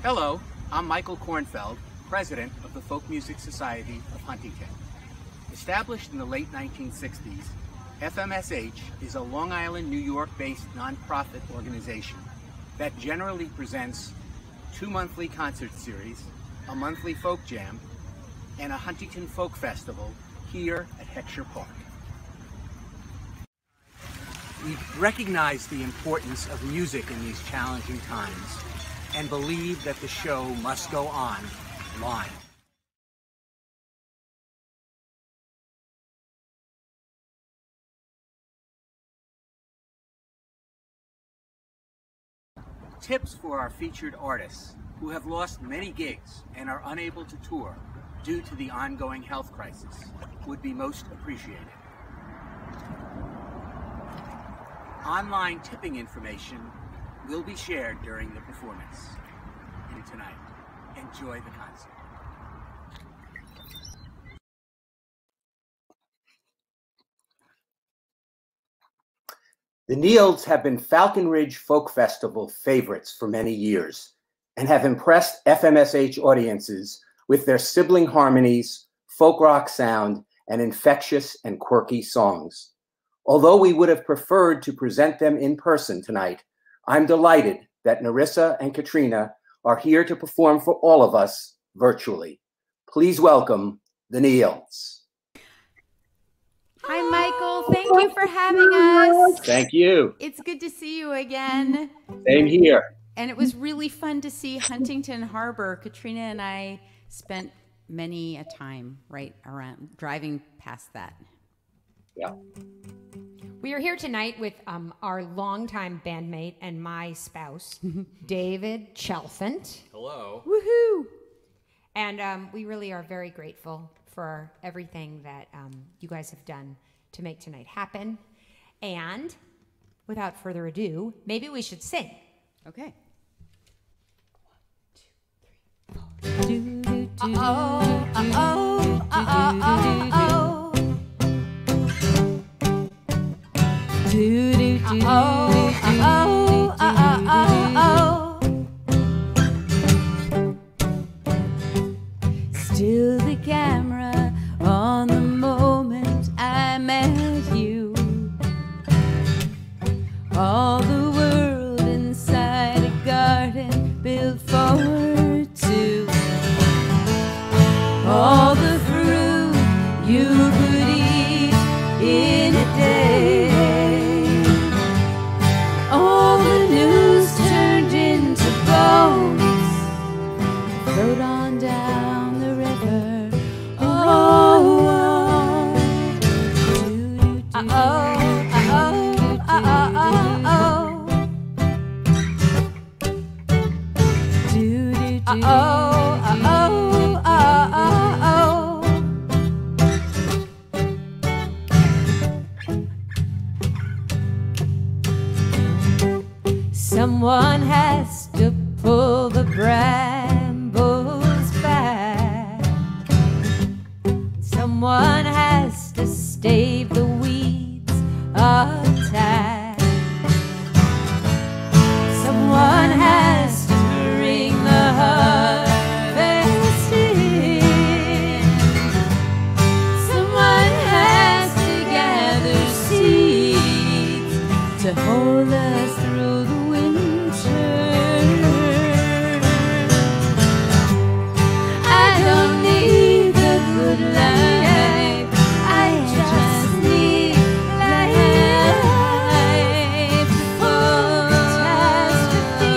Hello, I'm Michael Kornfeld, president of the Folk Music Society of Huntington. Established in the late 1960s, FMSH is a Long Island, New York-based nonprofit organization that generally presents 2 monthly concert series, a monthly folk jam, and a Huntington Folk Festival here at Heckscher Park. We recognize the importance of music in these challenging times and believe that the show must go on live. Tips for our featured artists who have lost many gigs and are unable to tour due to the ongoing health crisis would be most appreciated. Online tipping information will be shared during the performance. And tonight, enjoy the concert. The Neils have been Falcon Ridge Folk Festival favorites for many years and have impressed FMSH audiences with their sibling harmonies, folk rock sound, and infectious and quirky songs. Although we would have preferred to present them in person tonight, I'm delighted that Nerissa and Katrina are here to perform for all of us virtually. Please welcome the Neils. Hi, Michael. Thank you for having us. Thank you. It's good to see you again. Same here. And it was really fun to see Huntington Harbor. Katrina and I spent many a time right around driving past that. Yeah. We are here tonight with our longtime bandmate and my spouse, David Chalfant. Hello. Woohoo! And we really are very grateful for everything that you guys have done to make tonight happen. And without further ado, maybe we should sing. Okay. 1, 2, 3, 4. Still the camera on the moment I met you. All the world inside a garden built for two. All the fruit you could eat in a day. All the news turned into bones, float on down the river. Oh, someone has to pull the brambles back. Someone has to stave the weeds attack. Someone has to bring the harvest in. Someone has to gather seeds to hold us through the I don't need the good life, I just need life for catastrophe.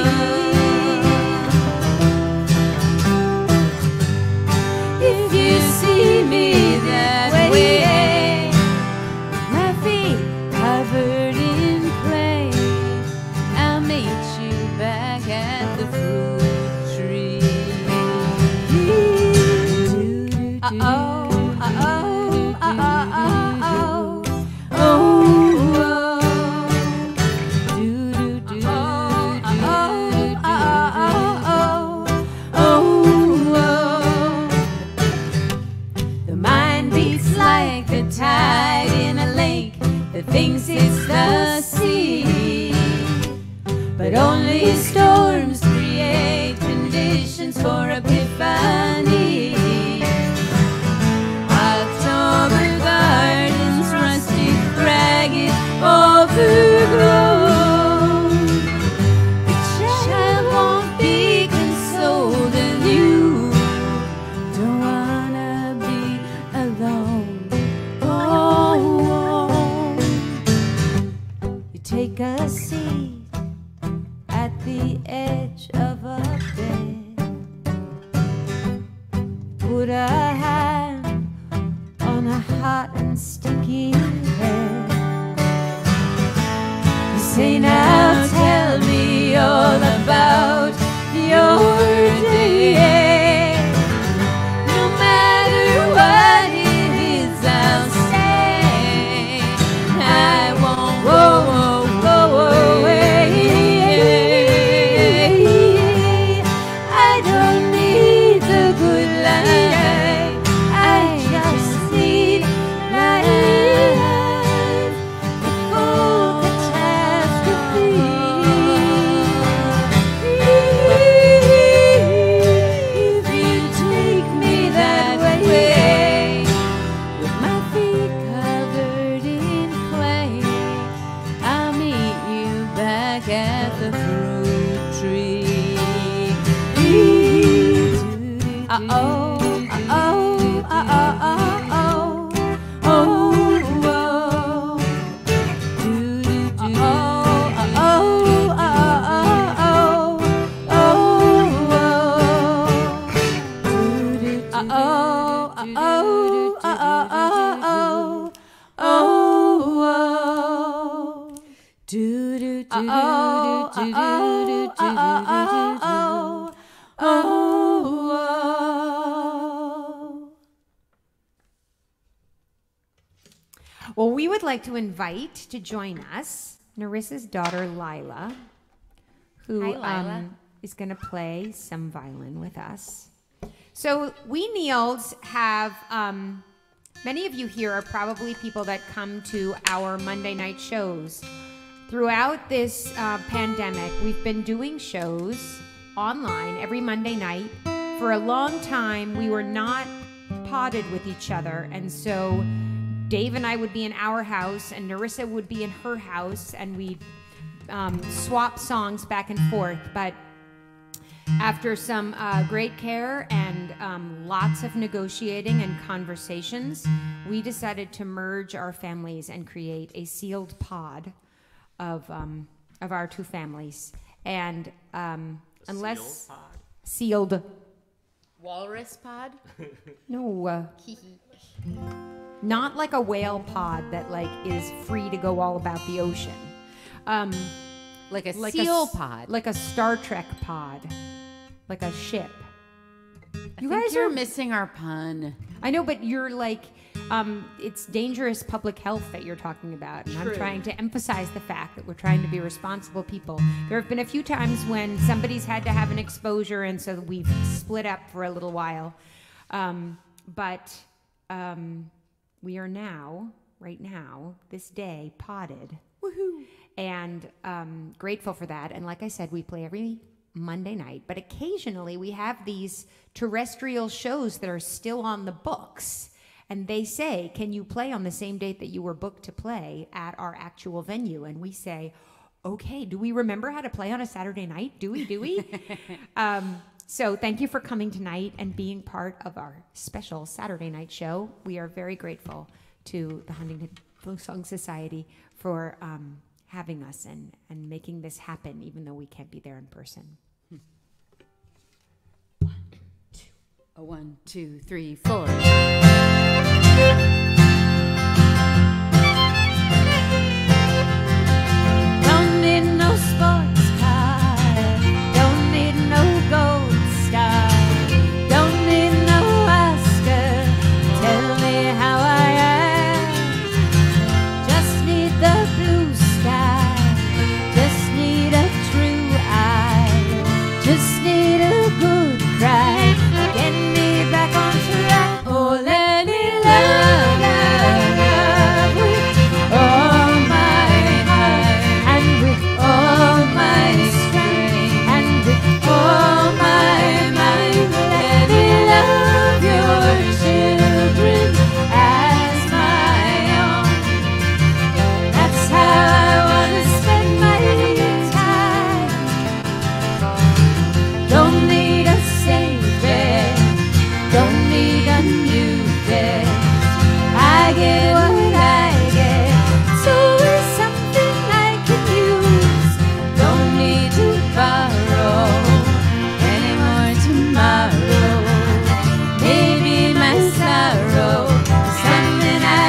If you see me that way, my feet covered in clay, I'll meet you back at the fruit tree. The mind beats like the tide in a lake that thinks it's the sea, but only storms create conditions hot and sticky hair. You say, now tell me all about your day. No matter what it is, I'll stay. I won't go away. I don't need the good life, I just need life, the full catastrophe. If you take me that way, with my feet covered in clay, I'll meet you back at the fruit tree. Uh-oh, uh-oh, uh-oh, uh-oh, oh, Well, we would like to invite to join us Narissa's daughter, Lila, who Hi, Lila. is going to play some violin with us. So we Neils have, many of you here are probably people that come to our Monday night shows. Throughout this pandemic, we've been doing shows online every Monday night. For a long time, we were not potted with each other, and so Dave and I would be in our house, and Narissa would be in her house, and we'd swap songs back and forth. But after some great care and lots of negotiating and conversations, we decided to merge our families and create a sealed pod of our two families. And unless sealed Walrus pod? no. Not like a whale pod that like is free to go all about the ocean. Like a seal pod. Like a Star Trek pod. Like a ship. You guys are missing our pun. I know, but you're like, it's dangerous public health that you're talking about. And I'm trying to emphasize the fact that we're trying to be responsible people. There have been a few times when somebody's had to have an exposure, and so we've split up for a little while. But we are now, right now, this day, podded. Woohoo! And grateful for that. And like I said, we play every Monday night, but occasionally we have these terrestrial shows that are still on the books, and they say, can you play on the same date that you were booked to play at our actual venue? And we say, okay, do we remember how to play on a Saturday night? Do we? So thank you for coming tonight and being part of our special Saturday night show. We are very grateful to the Huntington Folk Song Society for having us and making this happen, even though we can't be there in person. 1, 2, 3, 4. Don't need no sports car, don't need no gold star, don't need no Oscar, tell me how I am. Just need the blue sky, just need a true eye, just need a good cry, get me back on track. Oh, let me love, love, love with all my heart and with all my strength and with all my mind. Let me love your children as my own. That's how I want to spend my time. Don't need a savior, don't need a new day. I get what I get, so it's something I can use. Don't need to borrow anymore tomorrow. Maybe my sorrow is something I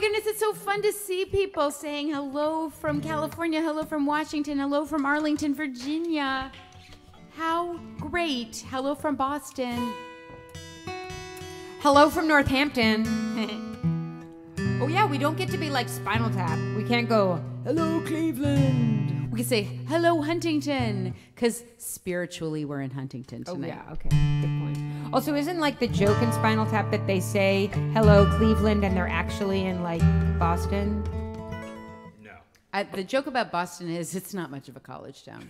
goodness, it's so fun to see people saying hello from California, hello from Washington, hello from Arlington, Virginia. How great. Hello from Boston. Hello from Northampton. Oh yeah, we don't get to be like Spinal Tap. We can't go, hello Cleveland. We can say hello Huntington, because spiritually we're in Huntington tonight. Oh yeah, okay, good point. Also, isn't like the joke in Spinal Tap that they say hello Cleveland and they're actually in like Boston? No. The joke about Boston is it's not much of a college town.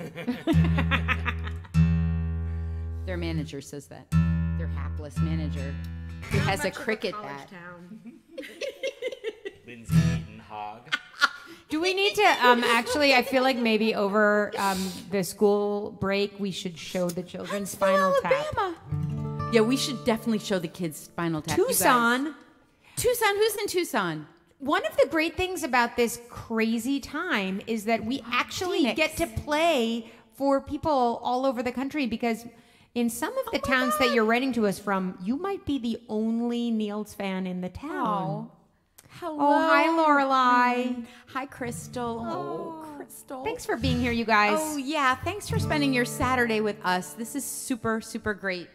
Their manager says that. Their hapless manager who has a cricket bat. Lindsay Eaton Hogg. Do we need to actually? I feel like maybe over the school break we should show the children Spinal Tap. Alabama. Yeah, we should definitely show the kids Spinal Tap. You Tucson. guys. Tucson. Who's in Tucson? One of the great things about this crazy time is that we actually Phoenix. get to play for people all over the country, because in some of the towns that you're writing to us from, you might be the only Niels fan in the town. Hello. Oh, hi, Lorelai. Hi, Crystal. Oh, Crystal. Thanks for being here, you guys. Oh, yeah. Thanks for spending your Saturday with us. This is super, super great.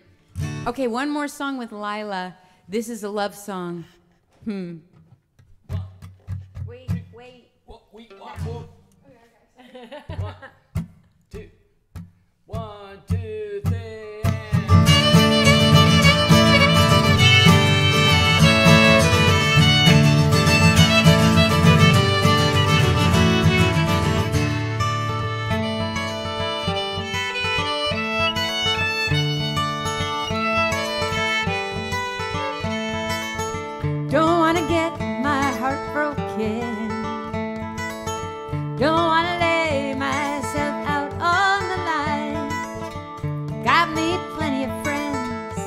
Okay, one more song with Lila. This is a love song. Wait. One, two, three, Don't wanna get my heart broken. Don't wanna lay myself out on the line. Got me plenty of friends.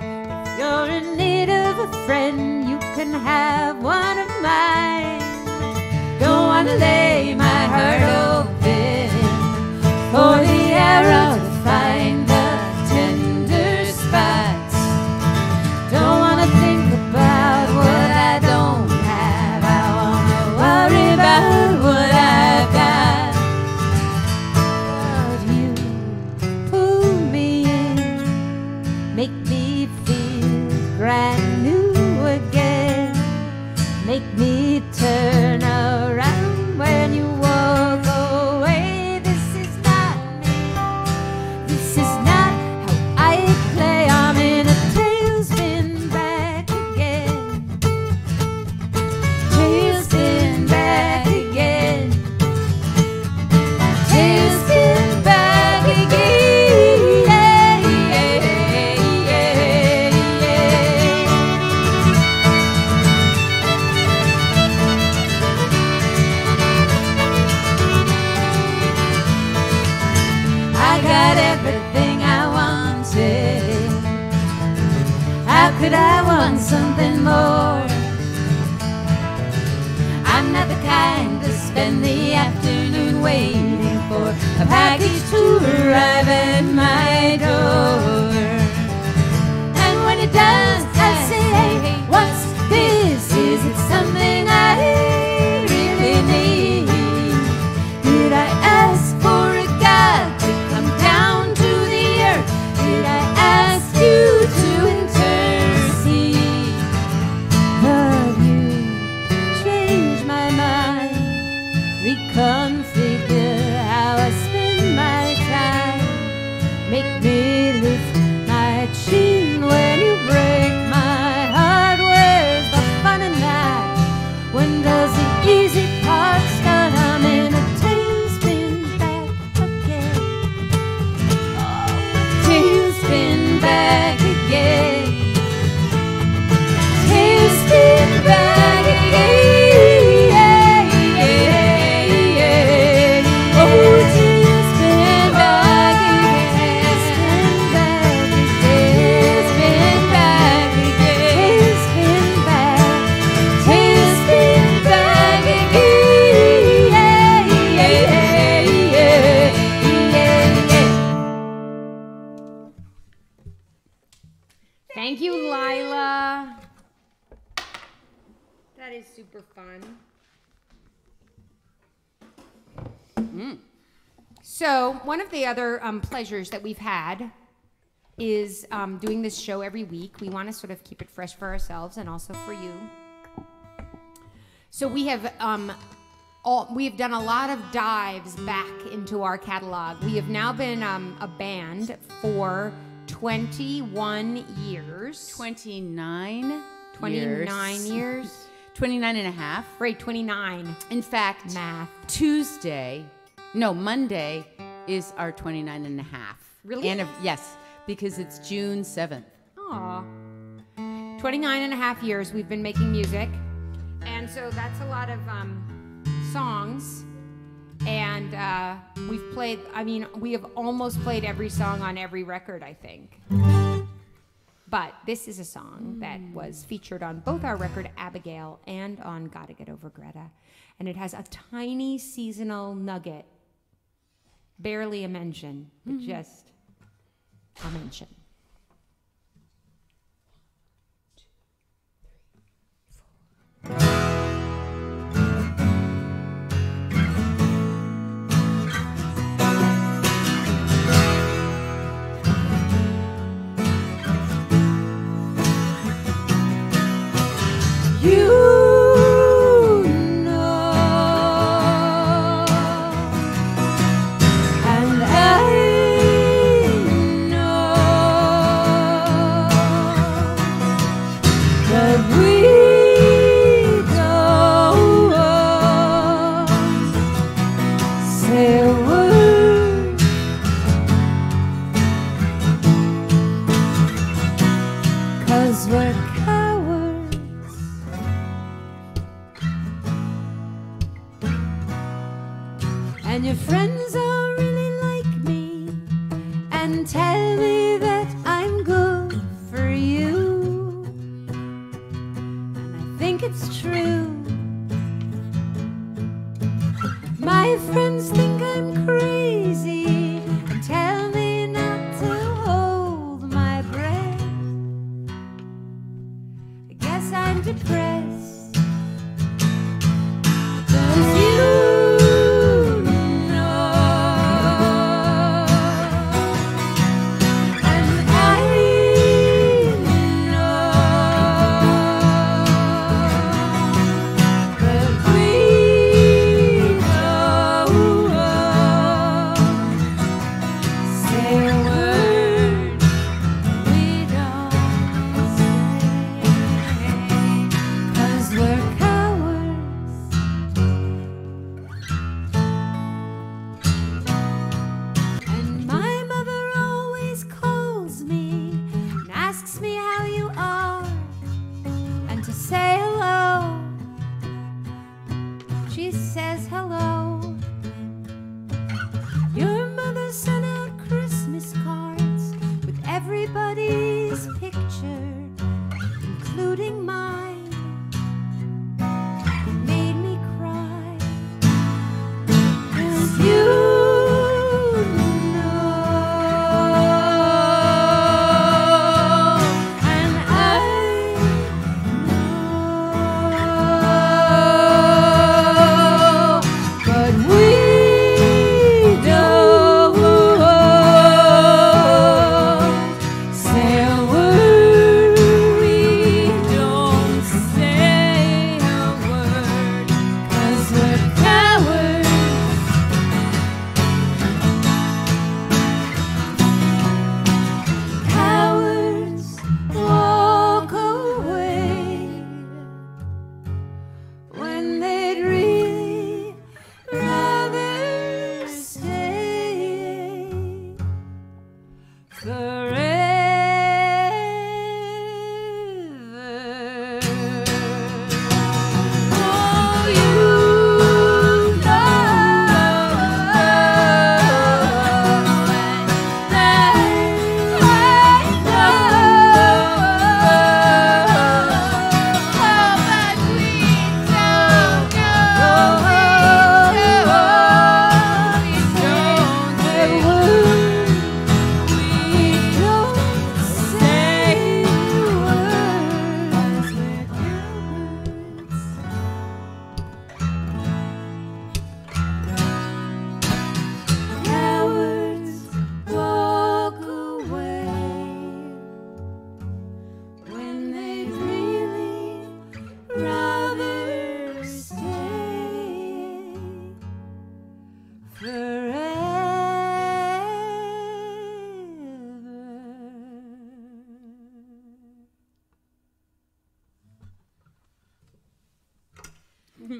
If you're in need of a friend, you can have one of mine. Don't wanna lay my heart open for the arrow to find the tender spots. Don't wanna think about what I don't have. I wanna worry about what I've got. But you pull me in, make me feel brand new again, make me turn around when you walk away. This is not me. This is not how I play. I'm in a tailspin back again. Tailspin back again. Tailspin back again. Yeah, yeah, yeah, yeah. I got everything I wanted. How could I want something more? I'm not the kind to spend the afternoon waiting for a package to arrive at my door. And when it does, I say, hey, what's this? Is it something I really need? Did I ask for a God to come down to the earth? Did I ask you to intercede? But you changed my mind, reconfigure how I spend my time. Make me lift my chin when you break my heart. Where's the fun in that? When does the easy part start? I'm in a tailspin back again. Tailspin back again. Tailspin back again. Yeah, yeah, yeah. Oh, tailspin back again. Tailspin back again. Tailspin back. Tailspin back again. Yeah, yeah, yeah, yeah. Thank you, Lila. that is super fun. So one of the other pleasures that we've had is doing this show every week. We want to sort of keep it fresh for ourselves and also for you. So we have done a lot of dives back into our catalog. We have now been a band for 21 years. 29 years. 29 and a half. Right, 29. In fact, Math. Monday is our 29 and a half. Really? Yes, because it's June 7th. Aw. 29 and a half years we've been making music. And so that's a lot of songs. And we have almost played every song on every record, I think. But this is a song that was featured on both our record Abigail and on Gotta Get Over Greta. And it has a tiny seasonal nugget. Barely a mention, but just a mention. And your friends all really like me and tell me that I'm good for you. And I think it's true. My friends think I'm crazy and tell me not to hold my breath. I guess I'm depressed. 'Cause you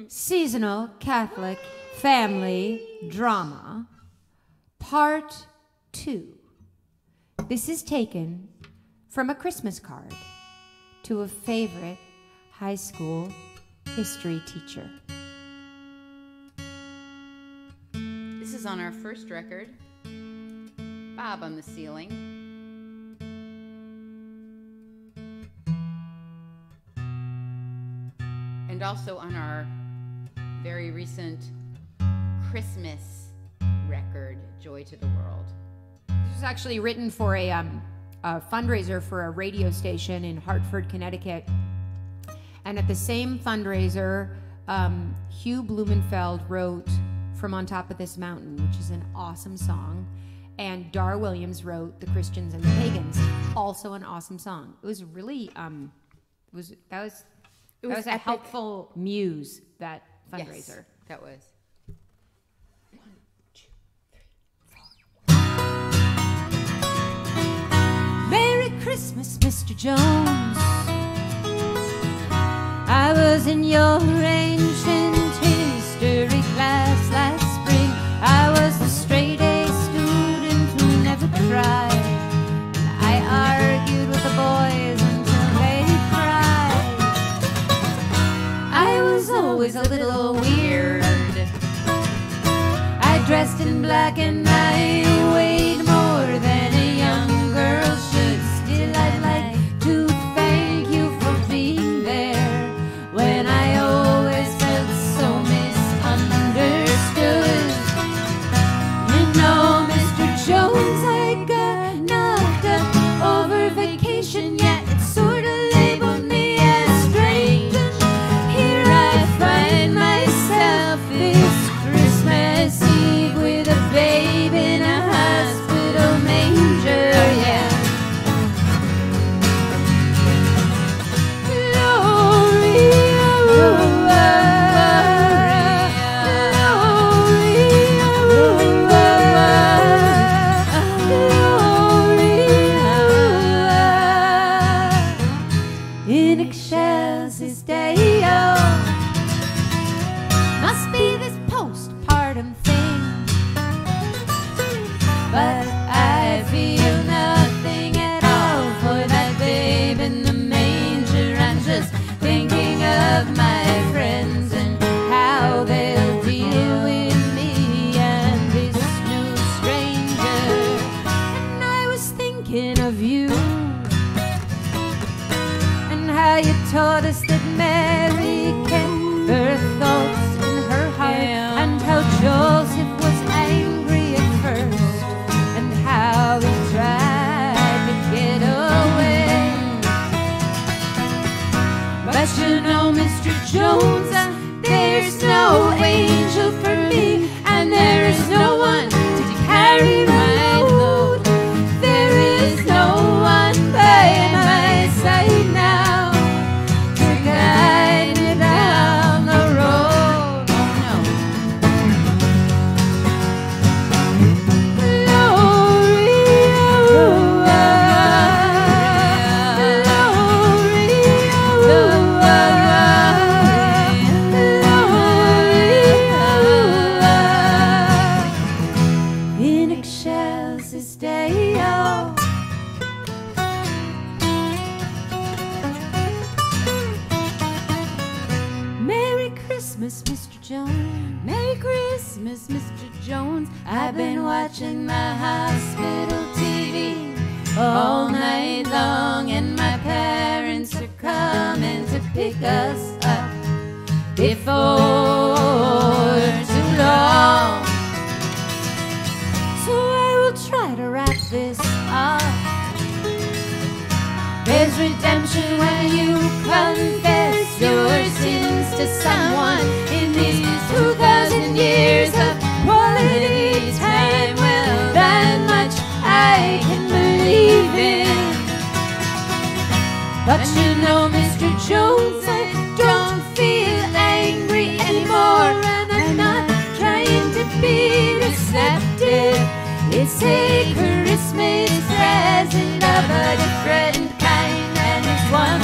Seasonal Catholic Family Drama, Part 2. This is taken from a Christmas card to a favorite high school history teacher. This is on our first record, Bob on the Ceiling. And also on our very recent Christmas record, Joy to the World. This was actually written for a fundraiser for a radio station in Hartford, Connecticut. And at the same fundraiser, Hugh Blumenfeld wrote From on Top of This Mountain, which is an awesome song. And Dar Williams wrote The Christians and the Pagans, also an awesome song. It was really, that was a helpful muse, that fundraiser. Yes, that was. 1, 2, 3, 4. Merry Christmas, Mr. Jones. I was in your ancient history class last spring. I was the straight-A student who never cried. And I argued with the boys until they cried. I was always a little weird. I dressed in black and I weighed more than a young girl should. Still, I'd like to thank you for being there when I always felt so misunderstood. You know, Mr. Jones, I got knocked up over vacation, yet it sort of labeled me as strange. And here I find myself this Christmas Eve with a babe in a hospital manger, yeah. In excelsis Deo. Must be this postpartum thing, but I feel nothing at all for that babe in the manger. I'm just thinking of my friends and how they'll deal with me and this new stranger. And I was thinking of you and how you taught us that Mary kept her thoughts in her heart, and how Joseph was angry at first, and how he tried to get away. But you know, Mr. Jones, there's no angel for me, and there is no one to carry my load. There is no one by my side now to guide me down the road. Oh no. In excelsis Deo. Merry Christmas, Mr. Jones. Merry Christmas, Mr. Jones. I've been watching my hospital TV all night long, and my parents are coming to pick us up before too long. So I will try to wrap this up. There's redemption when you confess your sins to someone in these 2,000 years of quality time. Well, that much I can believe in. But you know, Mr. Jones, I don't feel angry anymore, and I'm not trying to be deceptive. It's a Christmas present of a different kind, and it's one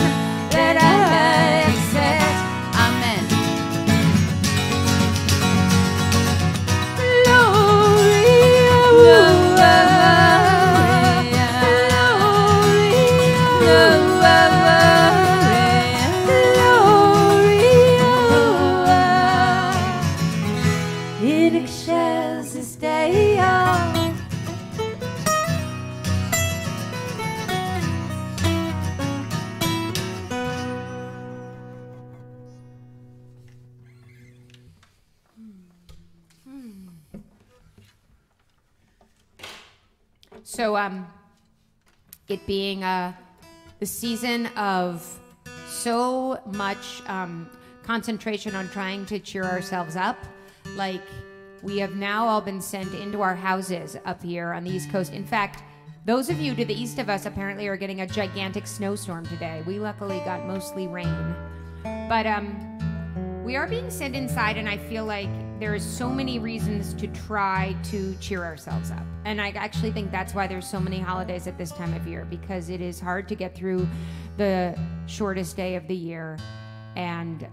that I accept. Amen. So, it being the season of so much concentration on trying to cheer ourselves up, like we have now all been sent into our houses up here on the East Coast. In fact, those of you to the east of us apparently are getting a gigantic snowstorm today. We luckily got mostly rain. But we are being sent inside, and I feel like there is so many reasons to try to cheer ourselves up. And I actually think that's why there's so many holidays at this time of year, because it is hard to get through the shortest day of the year. And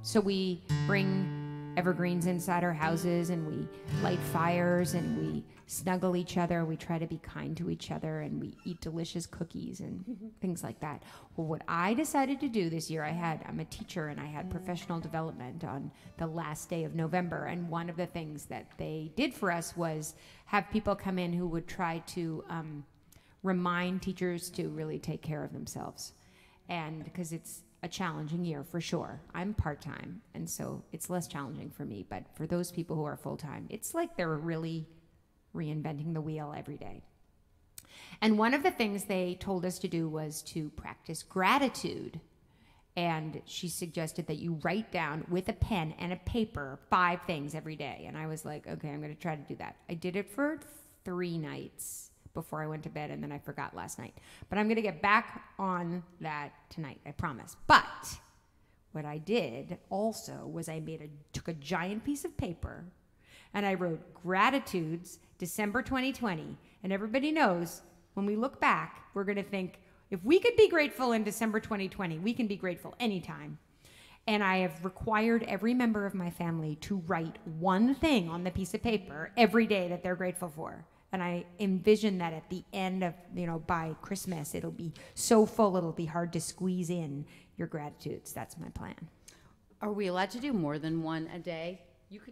so we bring evergreens inside our houses, and we light fires, and we snuggle each other. We try to be kind to each other, and we eat delicious cookies and things like that. Well, what I decided to do this year, I'm a teacher, and I had professional development on the last day of November. And one of the things that they did for us was have people come in who would try to remind teachers to really take care of themselves. And because it's a challenging year for sure. I'm part-time, and so it's less challenging for me. But for those people who are full-time, it's like they're really reinventing the wheel every day. And one of the things they told us to do was to practice gratitude. And she suggested that you write down with a pen and a paper 5 things every day. And I was like, okay, I'm going to try to do that. I did it for 3 nights before I went to bed, and then I forgot last night. But I'm going to get back on that tonight, I promise. But what I did also was I took a giant piece of paper, and I wrote gratitudes, December 2020. And everybody knows when we look back, we're going to think, if we could be grateful in December 2020, we can be grateful anytime. And I have required every member of my family to write 1 thing on the piece of paper every day that they're grateful for. And I envision that at the end of, by Christmas, it'll be so full, it'll be hard to squeeze in your gratitudes. That's my plan. Are we allowed to do more than 1 a day?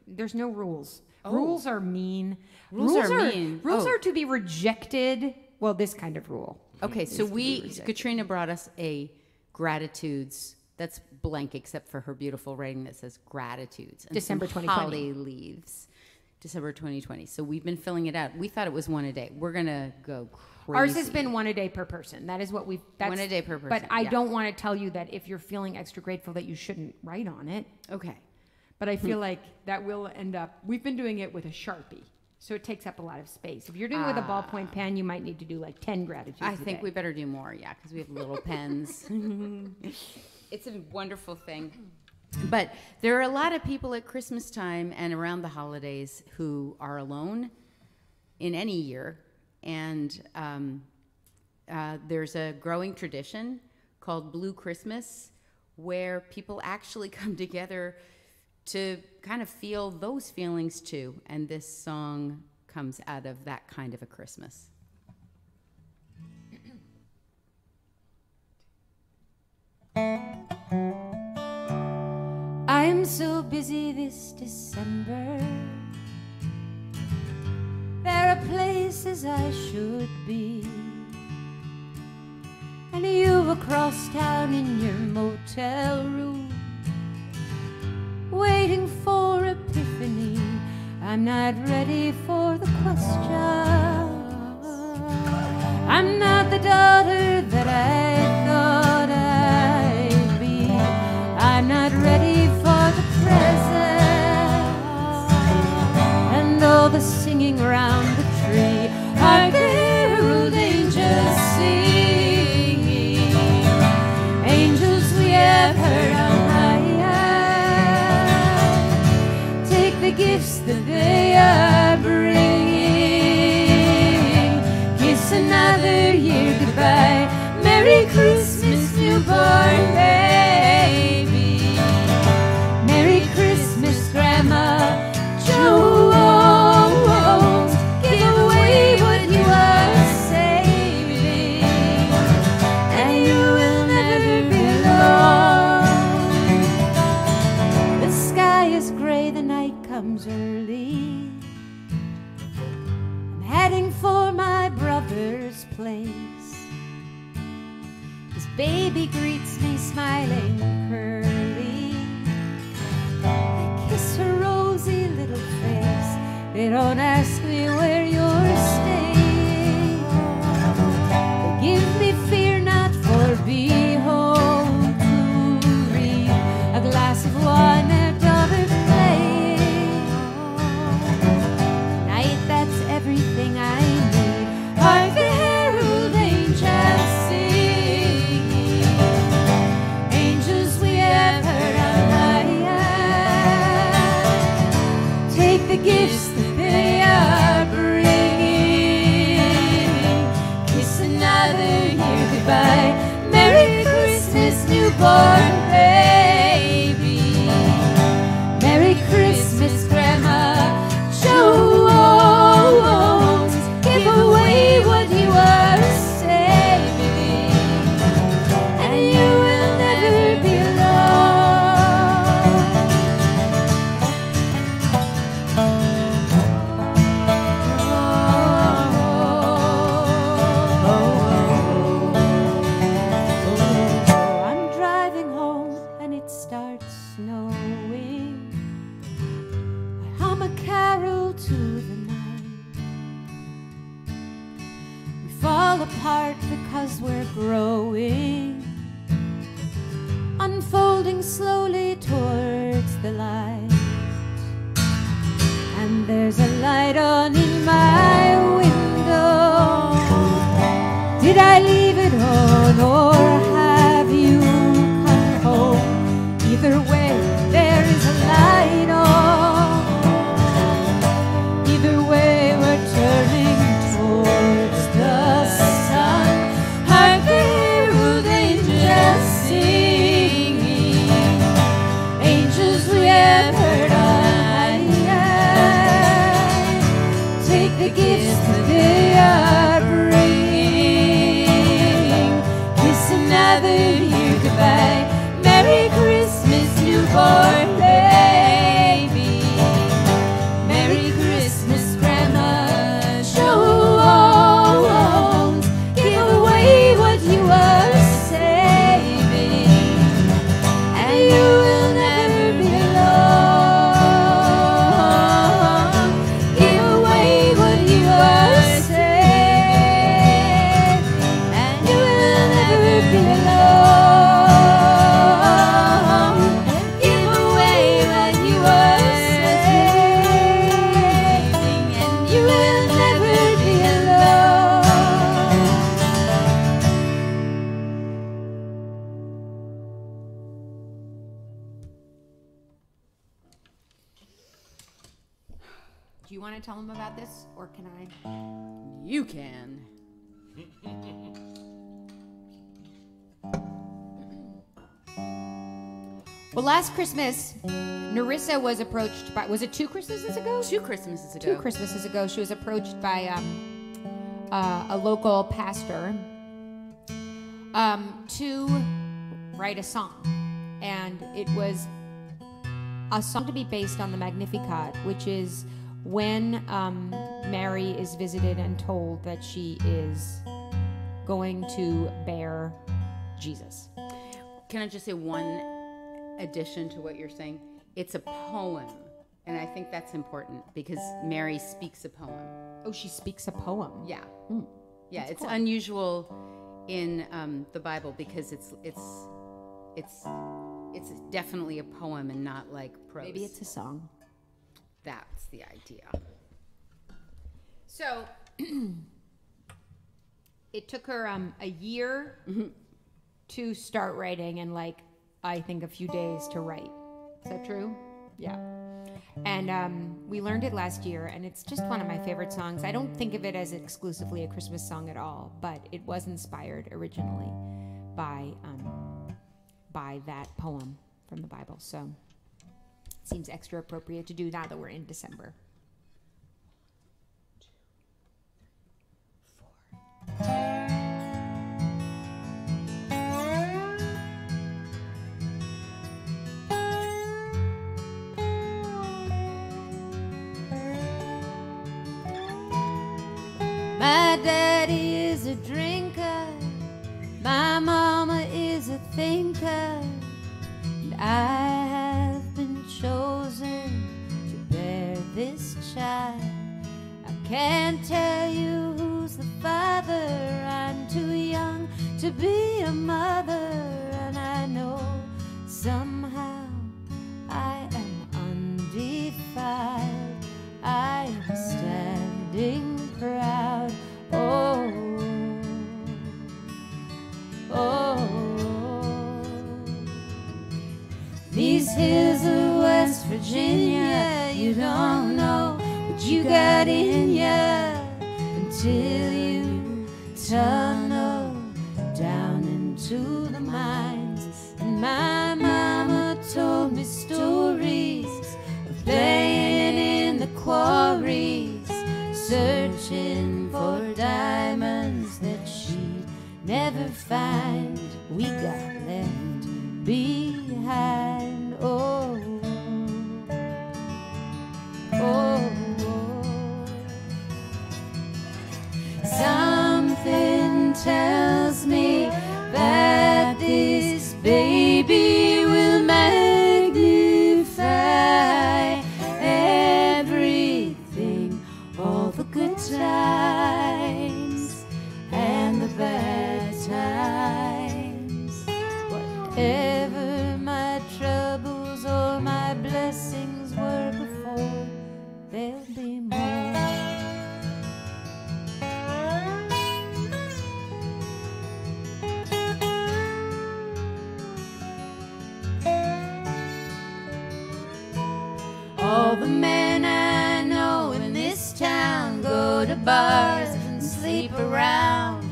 There's no rules. Oh. Rules are mean. Rules are mean. Rules are to be rejected. Well, this kind of rule. Okay, so Katrina brought us a gratitudes that's blank except for her beautiful writing that says gratitudes. And December 2020. Holly leaves. December 2020. So we've been filling it out. We thought it was 1 a day. We're going to go crazy. Ours has been 1 a day per person. That is what we've... 1 a day per person. But I don't want to tell you that if you're feeling extra grateful that you shouldn't write on it. Okay. But I feel like that will end up... We've been doing it with a Sharpie. So it takes up a lot of space. If you're doing it with a ballpoint pen, you might need to do like 10 gratitudes I think we better do more, yeah, because we have little pens. It's a wonderful thing. But there are a lot of people at Christmas time and around the holidays who are alone in any year. And there's a growing tradition called Blue Christmas where people actually come together to kind of feel those feelings too. And this song comes out of that kind of a Christmas. I'm so busy this December. There are places I should be, and you across town in your motel room, waiting for epiphany. I'm not ready for the question. I'm not the daughter that I thought I'd be. I'm not ready for the presents and all the singing around the tree. Our caroled angels singing, angels we have heard on high. Take the gifts that they are bringing, kiss another year goodbye. Merry Christmas, newborn baby. Merry Christmas, Grandma Jones. Give away what you are saving, and you will never be alone. The sky is gray, the night comes early. I'm heading for my brother's place. His baby greets me smiling curly. I kiss her rosy little face. They don't ask me where you're staying. newborn baby. Merry Christmas, Grandma Jones. Give away what you are saving, and you will never be I'm driving home and it starts snowing. I hum a carol to the night. We fall apart because we're growing, unfolding slowly towards the light. And there's a light on in my window. Did I leave it on or have you come home? Either way, there is a light on. Either way, we're turning towards the sun. Hark the herald angels singing, angels we have heard on high. Take the gifts that they are bringing, kiss another year goodbye. Merry Christmas, newborn baby. Merry Christmas, Grandma Jones. Give away what you are saving, and you will never be alone. Give away what you are saving, and you will never be alone. Give away what you are saving, and you will never be alone. Do you want to tell them about this, or can I? You can. Well, last Christmas, Narissa was approached by, was it 2 Christmases ago? 2 Christmases ago. 2 Christmases ago, she was approached by a local pastor to write a song. And it was a song to be based on the Magnificat, which is when Mary is visited and told that she is going to bear Jesus. Can I just say one addition to what you're saying? It's a poem, and I think that's important because Mary speaks a poem. Oh, she speaks a poem. Yeah, yeah. That's It's cool. unusual in the Bible because it's definitely a poem and not like prose. Maybe it's a song. That's the idea. So it took her a year to start writing, and like I think a few days to write. Is that true? Yeah. And we learned it last year, and it's just one of my favorite songs. I don't think of it as exclusively a Christmas song at all, but it was inspired originally by that poem from the Bible. So it seems extra appropriate to do now that we're in December. My daddy is a drinker, my mama is a thinker, and I have been chosen to bear this child. I can't tell you who's the father, I'm too young to be a mother, and I know somehow I am undefiled. I am standing proud. Oh, oh, these hills of West Virginia, you don't know what you got in ya until you tunnel down into the mine. songs, and my mama told me stories of playing in the quarries, searching for diamonds that she'd never find. We got left behind. Oh, oh, oh. Something tells me that this baby will magnify everything, all the good times and the bad times. Whatever my troubles or my blessings were before, there'll be more. All the men I know in this town go to bars and sleep around.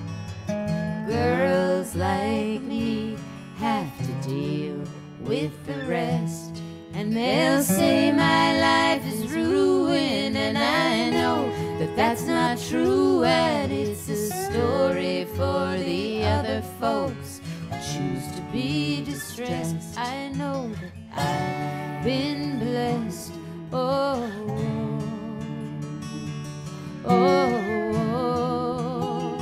Girls like me have to deal with the rest, and they'll say my life is ruined, and I know that that's not true, and it's a story for the other folks who choose to be distressed. I know that I've been blessed. Oh, oh, oh.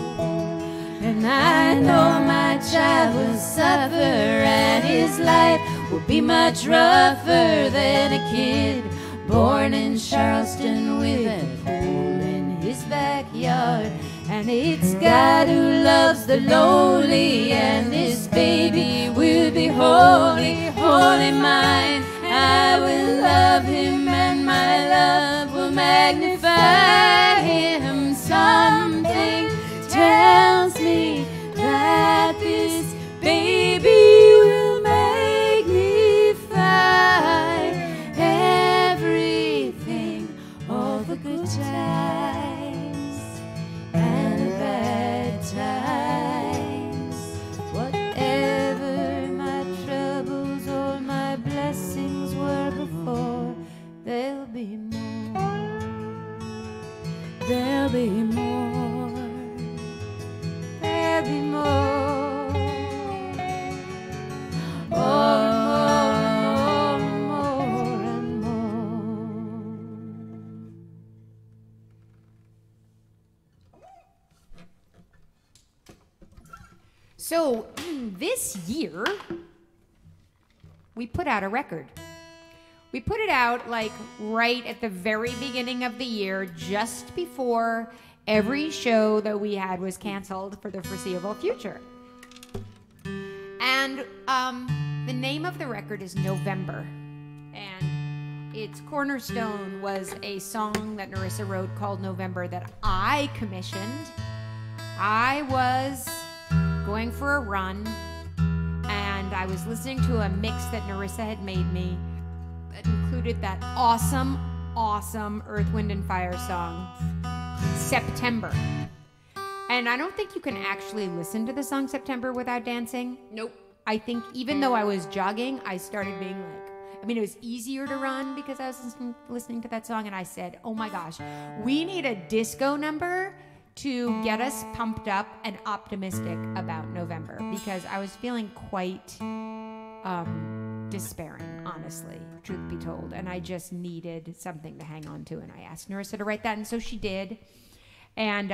And I know my child will suffer, and his life will be much rougher than a kid born in Charleston with a pool in his backyard. And it's God who loves the lonely, and this baby will be holy, holy mine. I will love him, and my love will magnify him. Something tells me that this baby will magnify everything, all the good times and the bad times. Whatever my troubles or my blessings were before, there'll be more. There'll be more. There'll be more. More, more, more and more. So this year, we put out a record. We put it out like right at the very beginning of the year, just before every show that we had was canceled for the foreseeable future. And the name of the record is November. And its cornerstone was a song that Nerissa wrote called November that I commissioned. I was going for a run, and I was listening to a mix that Nerissa had made me that included that awesome, awesome Earth, Wind, and Fire song, September. And I don't think you can actually listen to the song September without dancing. Nope. I think even though I was jogging, I started being like, it was easier to run because I was listening to that song, and I said, oh my gosh, we need a disco number to get us pumped up and optimistic about November, because I was feeling quite despairing, honestly, truth be told, and I just needed something to hang on to, and I asked Nerissa to write that, and so she did, and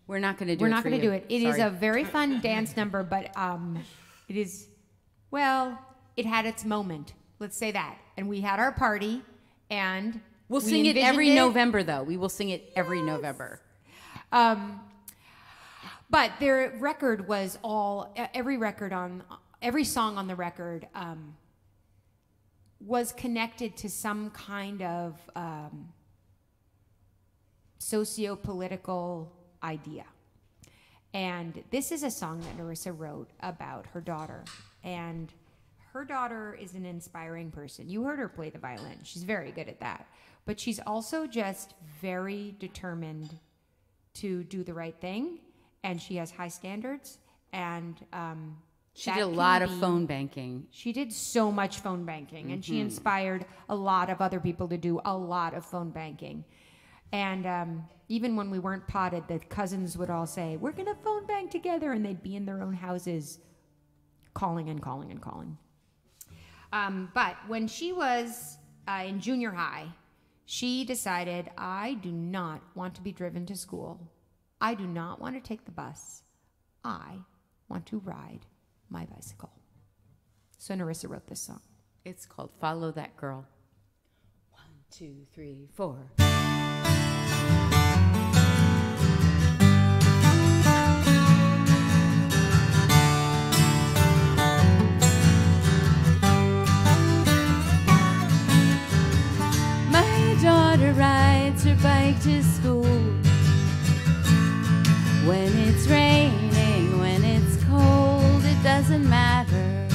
we're not going to do it. We're not going to do it. It is Sorry. a very fun dance number, but it is, well, it had its moment. Let's say that, and we had our party, and we'll sing it every November, though. We will sing it every November. But their record was every song on the record was connected to some kind of socio-political idea. And this is a song that Nerissa wrote about her daughter. And her daughter is an inspiring person. You heard her play the violin. She's very good at that. But she's also just very determined to do the right thing. And she has high standards. And She that did a can lot of be- phone banking. She did so much phone banking, and she inspired a lot of other people to do a lot of phone banking. And even when we weren't potted, the cousins would all say, "We're going to phone bank together," and they'd be in their own houses calling and calling and calling. But when she was in junior high, she decided, I do not want to be driven to school. I do not want to take the bus. I want to ride my bicycle. So Nerissa wrote this song. It's called Follow That Girl. 1, 2, 3, 4. My daughter rides her bike to school. When it's raining, when it's cold, it doesn't matter.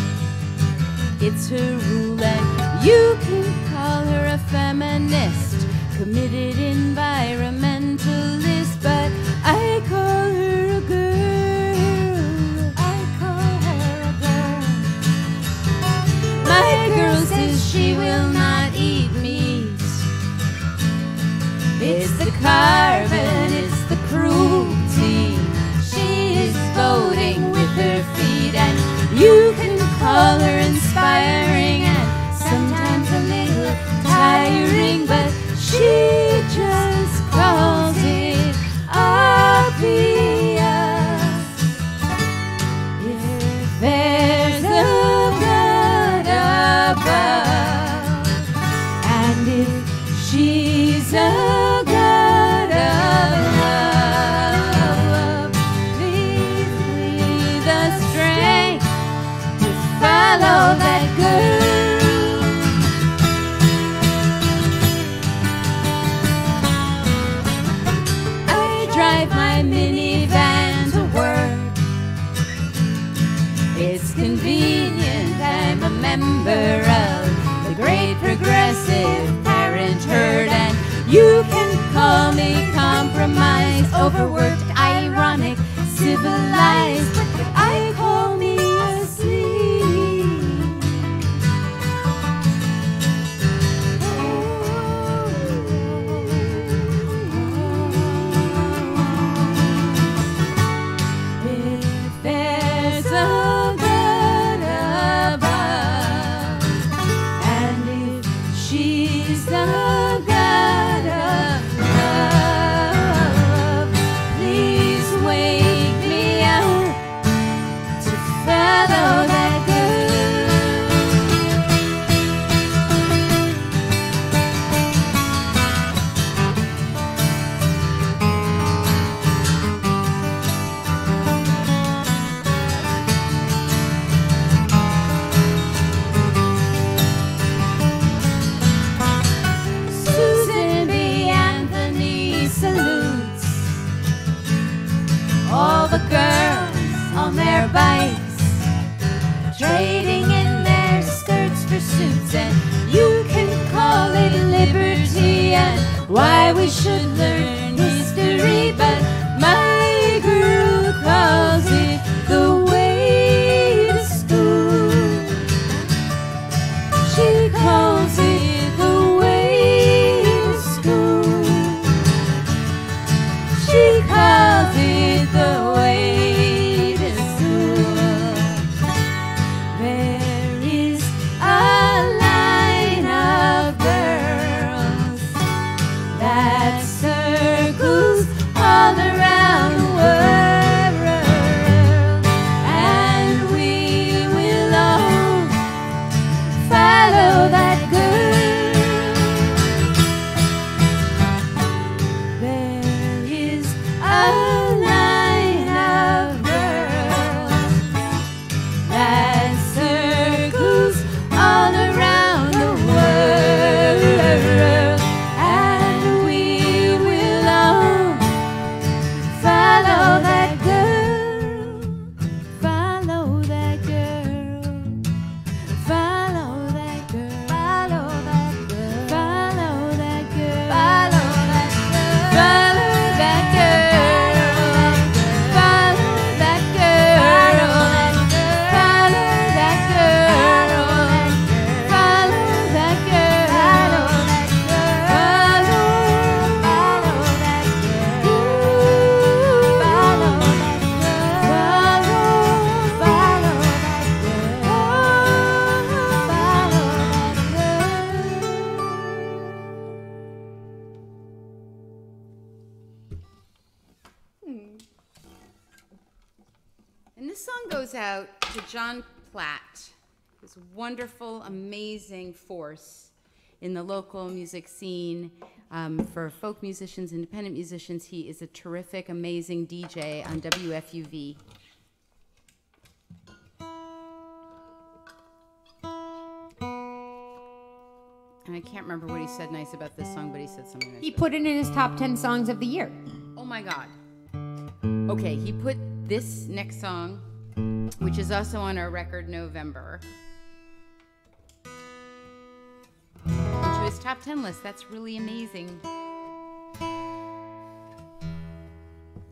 It's her rule, and you can call her a feminist, committed environmentalist, but I call her a girl. I call her a girl. My girl says she will not eat meat. It's the carbon, it's the cruelty. She is voting with her feet, and you can call her inspiring and sometimes a little tiring, but she just calls it obvious. If there's a God above, and if she's a God of love, please leave the strength to follow that girl. I drive my minivan to work. It's convenient, I'm a member of the great progressive parent herd, and you can call me compromised, overworked, ironic, civilized, but I call me asleep. If there's a God above, and if she's the God of love, please wake me up to follow that girl. Susan B. Anthony salutes all the girls on their bikes, trading in their skirts for suits, and you can call it liberty and why we should learn history, but my girl calls it the way to school. She calls it the way to school. She calls it the way to school. There is a line of girls that serve And this song goes out to John Platt, this wonderful, amazing force in the local music scene. For folk musicians, independent musicians, he is a terrific, amazing DJ on WFUV. And I can't remember what he said nice about this song, but he said something nice. He put it in his top 10 songs of the year. Oh my God. Okay, he put this next song, which is also on our record November, into his top 10 list. That's really amazing.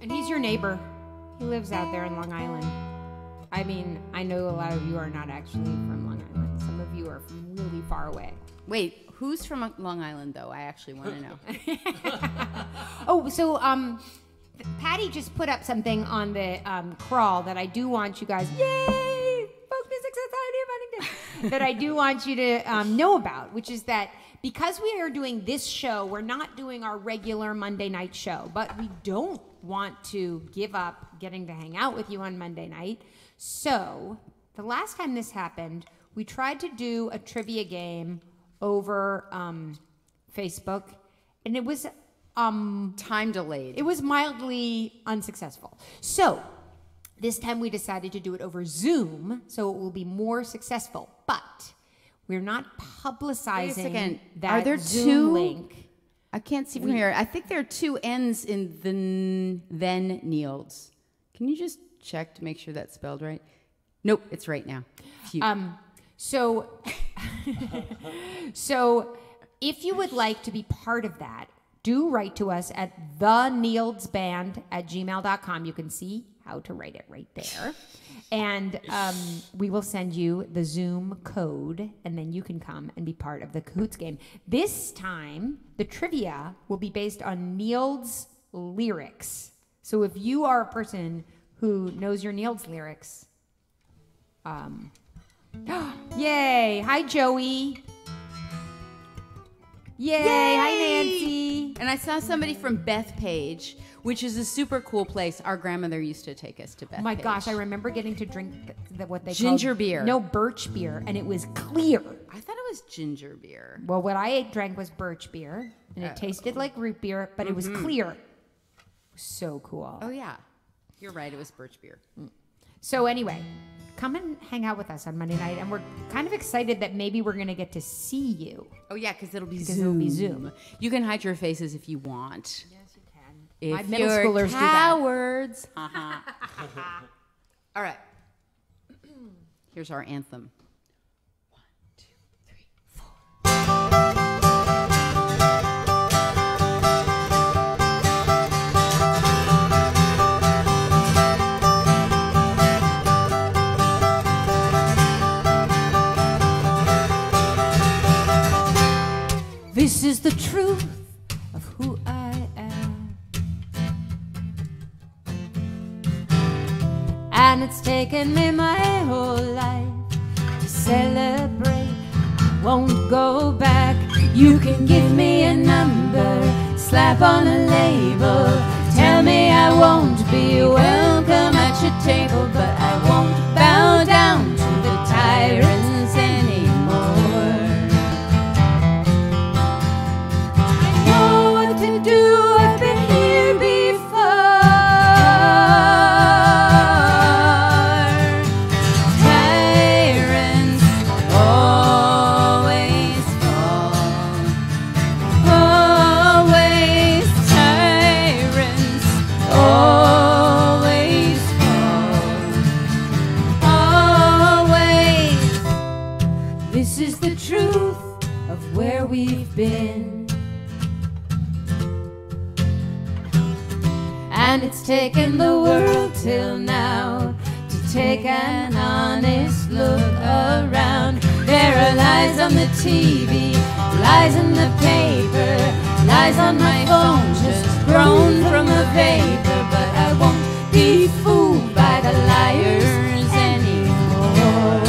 And he's your neighbor. He lives out there in Long Island. I mean, I know a lot of you are not actually from Long Island. Some of you are from really far away. Wait, who's from Long Island, though? I actually want to know. Oh, so Patty just put up something on the crawl that I do want you guys, yay, Folk Music Society of Huntington, that I do want you to know about, which is that because we are doing this show, we're not doing our regular Monday night show, but we don't want to give up getting to hang out with you on Monday night. So the last time this happened, we tried to do a trivia game over Facebook, and it was Time delayed. it was mildly unsuccessful. So this time we decided to do it over Zoom, so it will be more successful. But we're not Wait a publicizing second. that Are there Zoom two link. I can't see from here. I think there are two N's in the then Nields. Can you just check to make sure that's spelled right? Nope, it's right now. Phew. So so if you would like to be part of that, do write to us at theneildsband@gmail.com. You can see how to write it right there. And we will send you the Zoom code, and then you can come and be part of the Cahoots game. This time, the trivia will be based on Nields lyrics. So if you are a person who knows your Nields lyrics, yay! Hi, Joey. Yay! Hi, Nancy. And I saw somebody from Bethpage, which is a super cool place. Our grandmother used to take us to Bethpage. Oh my gosh, I remember getting to drink what they Ginger called beer. No, birch beer, and it was clear. I thought it was ginger beer. Well, what I drank was birch beer, and it tasted like root beer, but it was clear. So cool. Oh yeah, you're right. It was birch beer. So anyway, come and hang out with us on Monday night, and we're kind of excited that maybe we're going to get to see you. Oh yeah, because it'll be Because Zoom. it'll be Zoom. You can hide your faces if you want. Yes, you can. If My middle you're schoolers do that. cowards. All right. Here's our anthem. 1, 2, 3, 4. This is the truth of who I am, and it's taken me my whole life to celebrate. I won't go back. You can give me a number, slap on a label, tell me I won't be welcome at your table, but I won't bow down to the tyrants anymore. To do, I've been here before. Tyrants always fall. Always tyrants always fall. Always. This is the truth of where we've been. And it's taken the world till now to take an honest look around. There are lies on the TV, lies in the paper, lies on my phone, just grown from a vapor. But I won't be fooled by the liars anymore.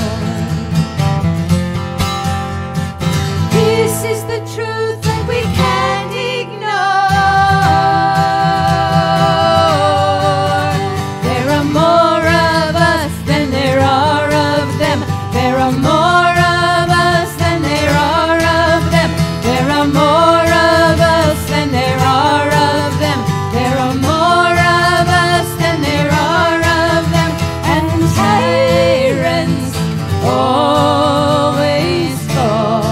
This is the truth that we can't ignore. More of us always fall.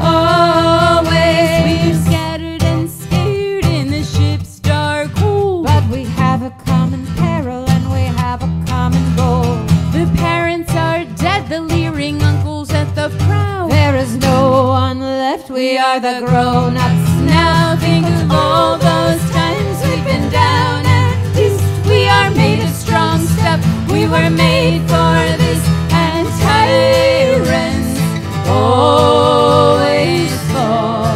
Always we're scattered and scared in the ship's dark hold, but we have a common peril and we have a common goal. The parents are dead, the leering uncles at the prow. There is no one left, we are the grown-ups now. Think of all those times we've been down at east. We are made of strong stuff, we were made for this. And tyrants always fall.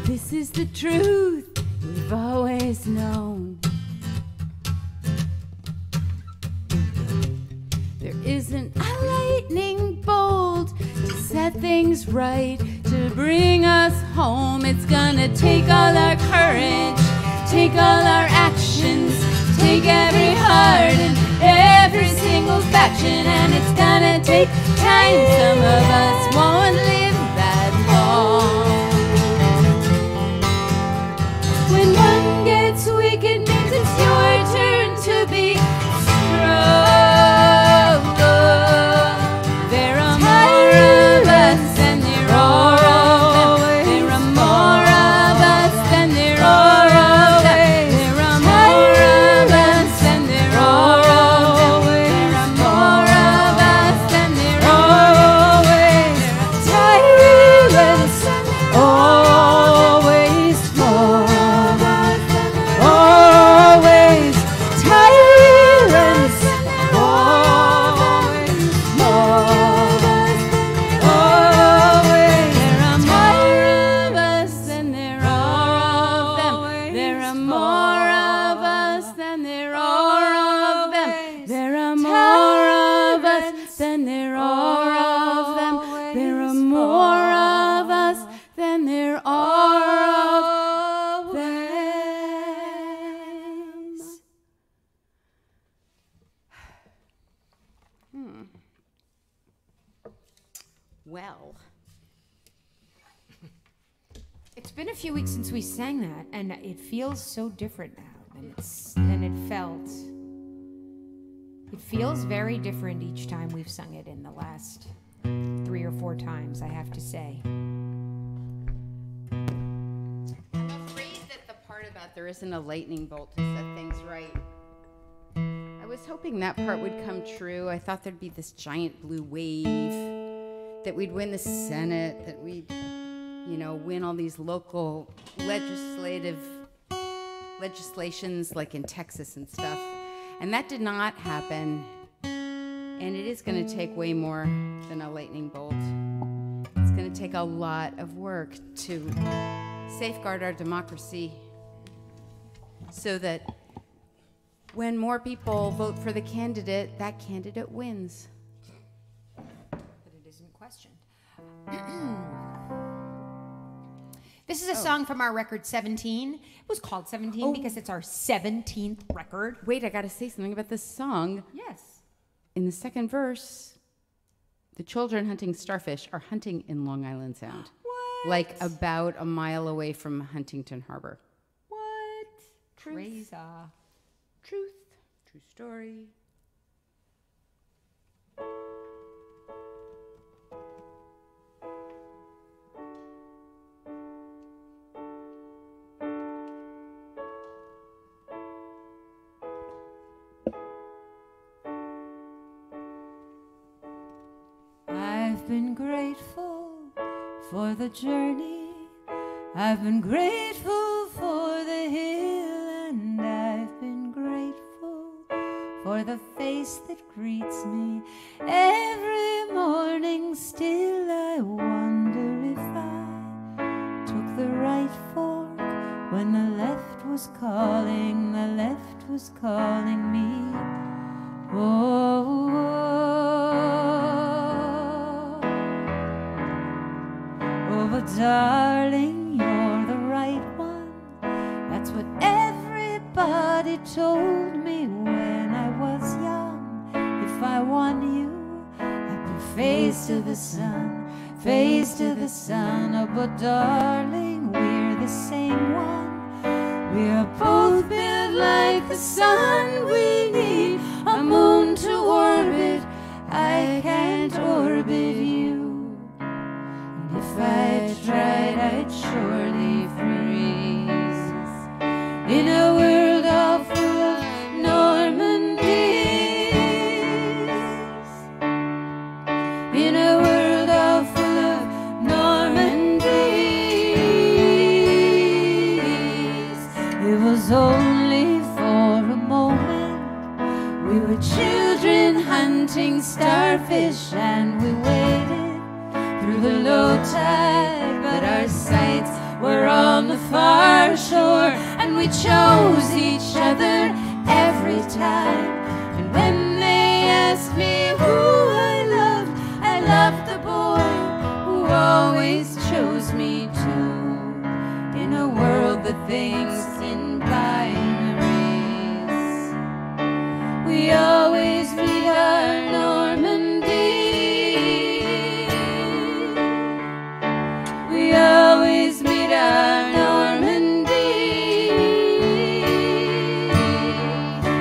This is the truth we've always known. There isn't a lightning bolt to set things right, to bring us home. It's gonna take all our courage, take all our actions, take every heart and every single faction. And it's gonna take time, some of us won't live that long. When one gets weak, it means it's your turn to be strong. There are more of us than there are of them. There are more of us than there are of them. There are more of us than there are of them. There are more of us than there are of them. Tyrants always fall. Always tyrants, always more. Always there are more of us than there are of them. There are more of us than there are of them. There are more of us than there are of them. There are more of us than there are of them. Well, It's been a few weeks since we sang that, and it feels so different now than it felt. It feels very different each time we've sung it in the last 3 or 4 times, I have to say. I'm afraid that the part about there isn't a lightning bolt to set things right, I was hoping that part would come true. I thought there'd be this giant blue wave, that we'd win the Senate, that we'd, win all these local legislations like in Texas and stuff. And that did not happen. And it is going to take way more than a lightning bolt. It's going to take a lot of work to safeguard our democracy so that when more people vote for the candidate, that candidate wins. But it isn't questioned. This is a song from our record 17. It was called 17 because it's our 17th record. Wait, I gotta say something about this song. Yes. In the second verse, the children hunting starfish are hunting in Long Island Sound. What? Like about a mile away from Huntington Harbor. What? Crazy. Truth. True story. I've been grateful for the journey. I've been grateful for the hill, and I've been grateful for the face that greets me every morning. Still I wonder if I took the right fork when the left was calling, the left was calling me. Oh, oh, but darling, you're the right one. That's what everybody told me when I was young. If I want you, I'd be face to the sun, face to the sun. Oh, but darling, we're the same one. We are both built like the sun. We need a moon to orbit. I can't orbit you. And if I tried, I'd surely freeze in a world all full of Normandies. In a world all full of Normandies. It was only for a moment. We were children hunting starfish, and we waited through the low tide, but our sights were on the far shore, and we chose each other every time. And when they asked me who I loved the boy who always chose me too. In a world that thinks in binaries, we always meet our Normandy. We always meet our Normandy.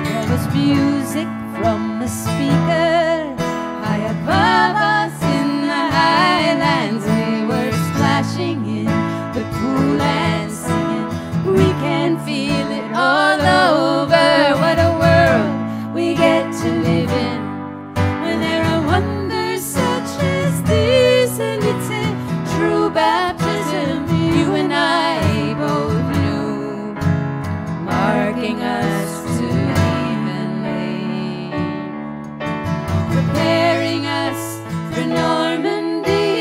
There was music from the speaker high above us in the highlands. We were splashing in the pool and singing, we can feel it all over. What a world we get to live in, when there are wonders such as these. And it's a true baptism you and I both knew, marking us to evenly, preparing us for Normandy,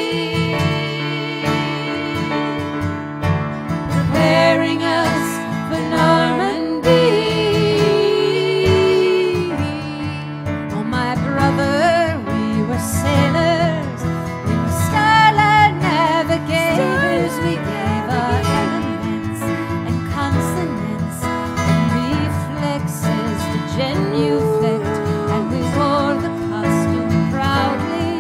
preparing us for Normandy. Oh, my brother, we were sailors, we were starlight navigators. We gave our elements and consonants and reflexes to genuflect, and we wore the costume proudly.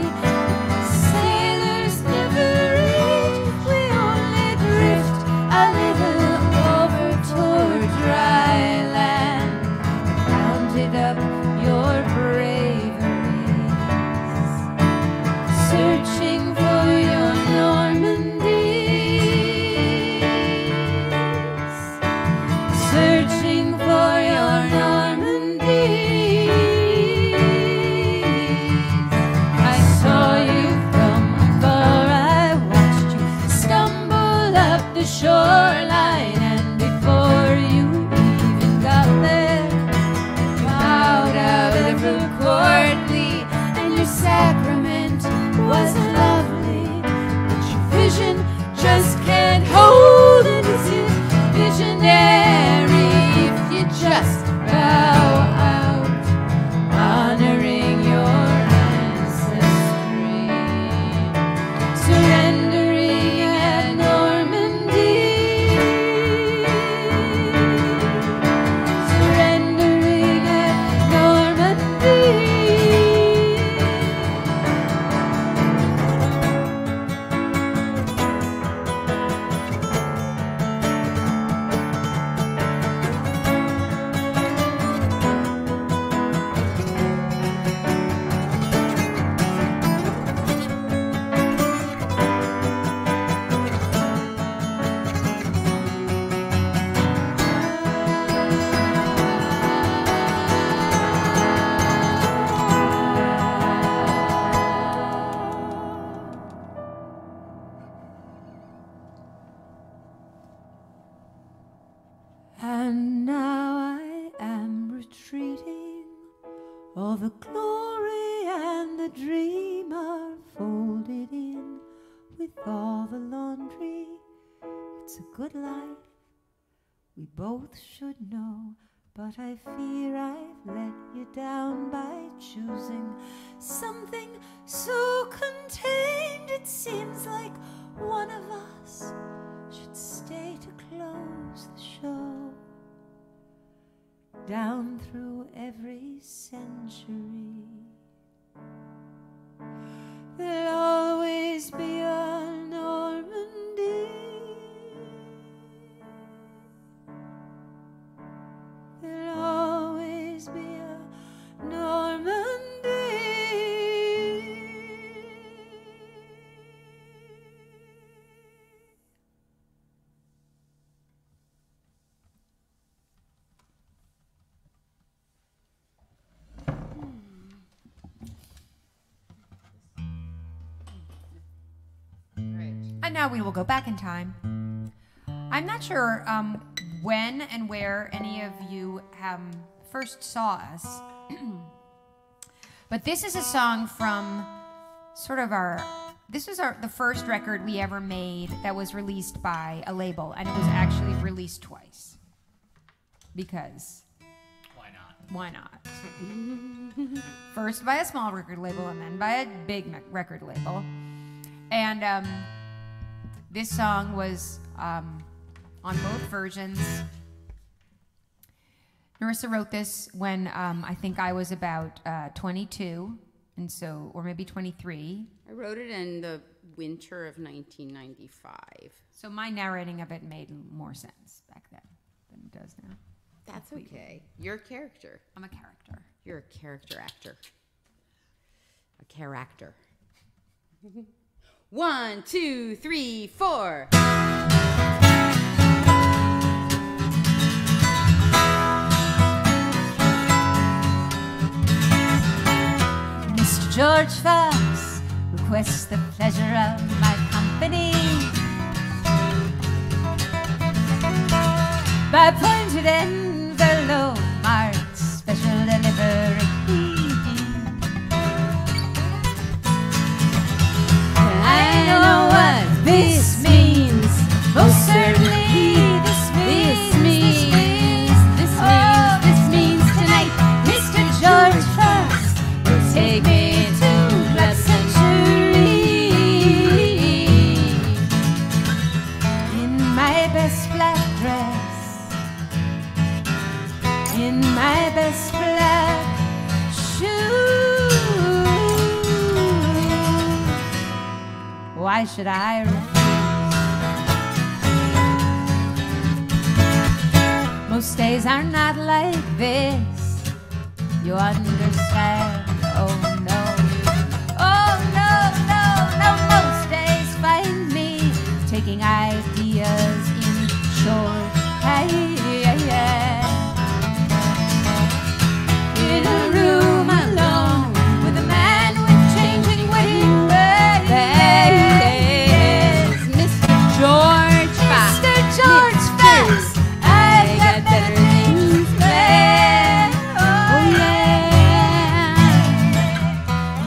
Sailors never age, we only drift a little over toward dry land. Counted up your braveries, searching for your Normandies, searching for your Normandies. I saw you from afar, I watched you stumble up the shoreline, and before you even got there, bowed out ever courtly, and your sacrament was lovely, but your vision just can't hold it. Is it visionary if you just bow out, honoring your ancestry, surrendering at Normandy, surrendering at Normandy. And now I am retreating. All the glory and the dream are folded in with all the laundry. It's a good life we both should know, but I fear I've let you down by choosing something so contained. It seems like one of us should stay to close the show. Down through every century, there'll always be a Normandy. There'll always be a Normandy. And now we will go back in time. I'm not sure when and where any of you first saw us, but this is a song from sort of this was the first record we ever made that was released by a label, and it was actually released twice. Because why not? First by a small record label and then by a big record label. And this song was on both versions. Nerissa wrote this when I think I was about 22, and so, or maybe 23. I wrote it in the winter of 1995. So my narrating of it made more sense back then than it does now. That's okay. You're a character. I'm a character. You're a character actor. A character. 1, 2, 3, 4. Mr. George Fox requests the pleasure of my company by pointed envelope marked special delivery. I know what this means. Most certainly this means tonight Mr. George Fox will take me to Black Century in my best black dress, in my best black shoes. Why should I refuse? Most days are not like this, you understand. Oh no, oh no, no, no. Most days find me taking ideas in shorthand. In a room alone with a man with changing wedding bells. Mr. George Fox. Mr. George Fox, I got better things planned. Oh yeah.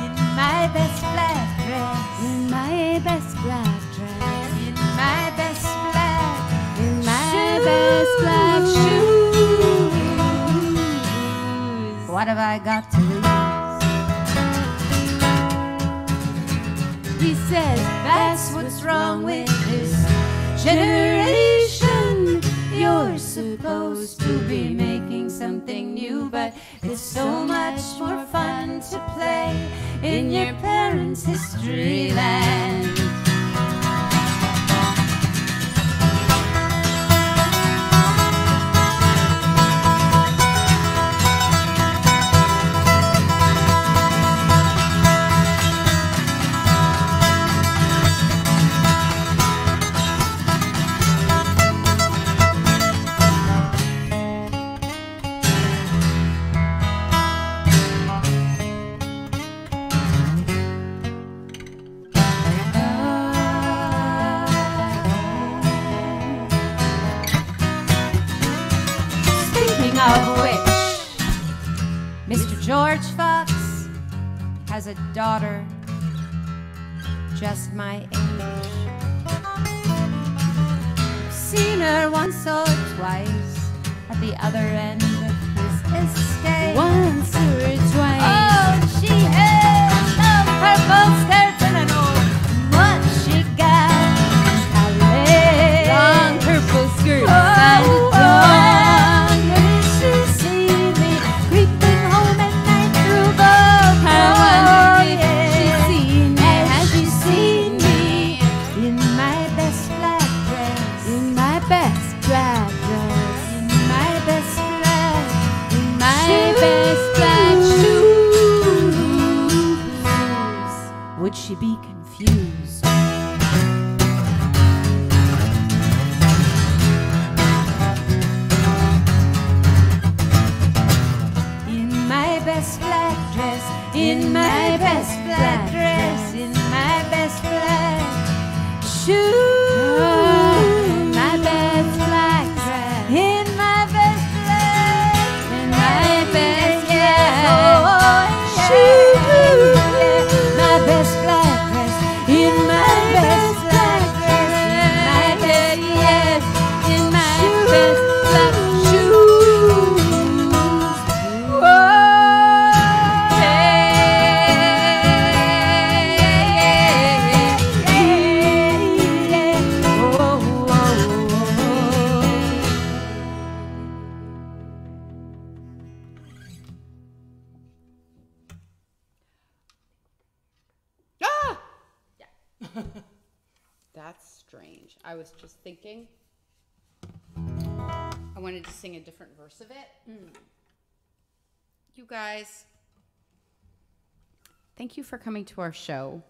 In my best black dress, in my best black dress, in my best black, in my best black shoes. What have I got to lose? He says that's what's wrong with this generation. You're supposed to be making something new, but it's so much more fun to play in your parents' history land. Speaking of which, Mr. George Fox has a daughter just my age. Seen her once or twice. other end of his estate. Once or twice. Oh, she had long purple skirts and I know what she got. Calais. Long purple skirts. Oh, did she see me creeping home at night through the I wonder if yeah. she's seen me. Has she seen me in my best black dress? In my best black dress. In my best black, In my shoes. best black shoes. Would she be confused? In my best black dress, in my best black dress, in my best black shoes. In my best black dress. In my best black, In my best yeah. shoes. My best black dress, in my best black dress, in my best yes, In my best black shoes. Ah! That's strange. I was just thinking. I wanted to sing a different verse of it. You guys, thank you for coming to our show.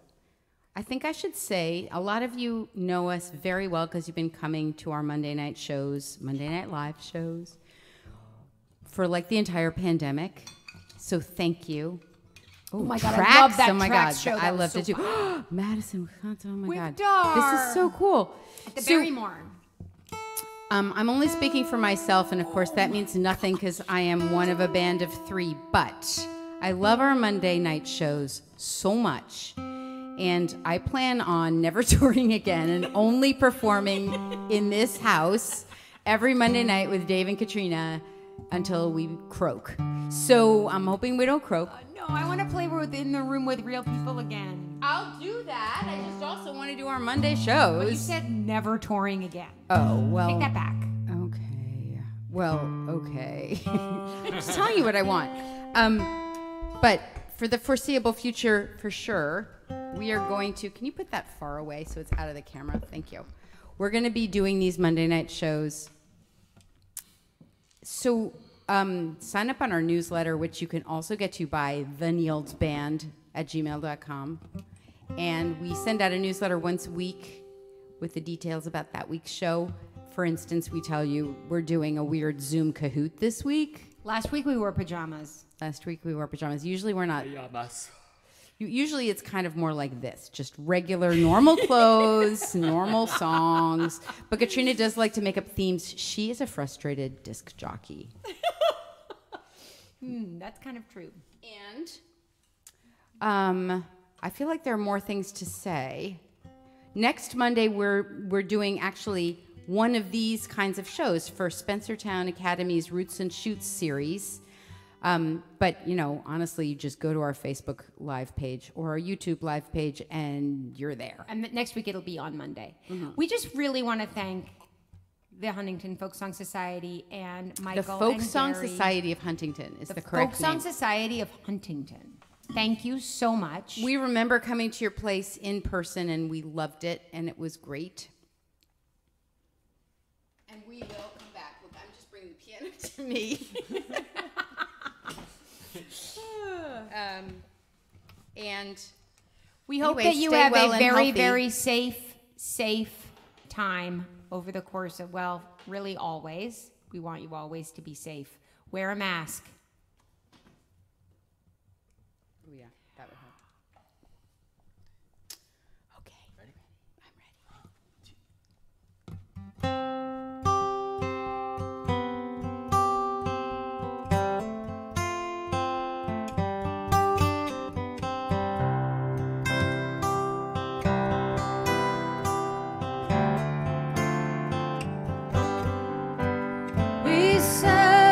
I think I should say a lot of you know us very well because you've been coming to our Monday night shows, Monday Night Live shows, for like the entire pandemic. So thank you. Oh my God, I Tracks. love that Oh my Tracks God, show. I That was loved so it too. Madison, Wisconsin. Oh my With God, Dar. this is so cool. At the So- Barrymore. I'm only speaking for myself, and of course that means nothing because I am one of a band of three, but I love our Monday night shows so much. And I plan on never touring again and only performing in this house every Monday night with Dave and Katrina until we croak. So I'm hoping we don't croak. No, I want to play within the room with real people again. I'll do that. I just also want to do our Monday But you shows. said never touring again. Oh, well. Take that back. Okay. Well, okay. I'm just telling you what I want. But for the foreseeable future, for sure, we are going to. Can you put that far away so it's out of the camera? Thank you. We're going to be doing these Monday night shows. So sign up on our newsletter, which you can also get to by theneilsband@gmail.com. And we send out a newsletter once a week with the details about that week's show. For instance, we tell you we're doing a weird Zoom Kahoot this week. Last week we wore pajamas. Last week we wore pajamas. Usually we're not. Pajamas. Usually it's kind of more like this, just regular, normal clothes, normal songs. But Katrina does like to make up themes. She is a frustrated disc jockey. That's kind of true. And I feel like there are more things to say. Next Monday we're doing actually one of these kinds of shows for Spencertown Academy's Roots and Shoots series. But, you know, honestly, you just go to our Facebook Live page or our YouTube Live page and you're there. And next week it'll be on Monday. We just really want to thank the Huntington Folk Song Society and Michael The Folk and Song Gary. Society of Huntington is the Folk correct Song name. Society of Huntington. Thank you so much. We remember coming to your place in person and we loved it and it was great. And we will come back. Look, I'm just bringing the piano to me. And we hope anyway, that you stay have well a and very, healthy. very safe time over the course of, well, really always. We want you always to be safe. Wear a mask. Oh yeah, that would help. Okay. I'm We said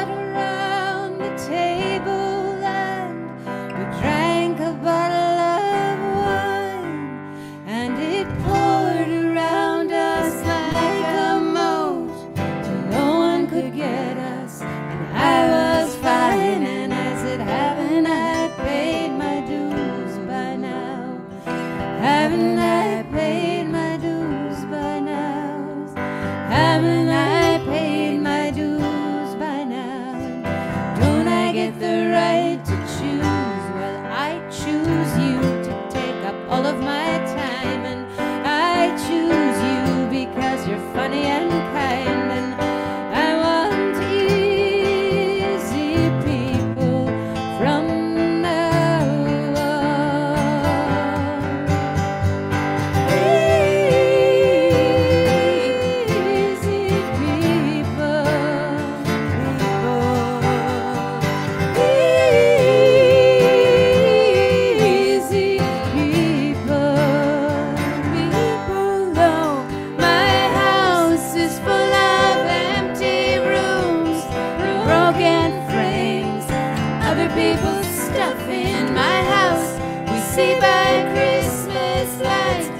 other people's stuff in my house. We see by Christmas light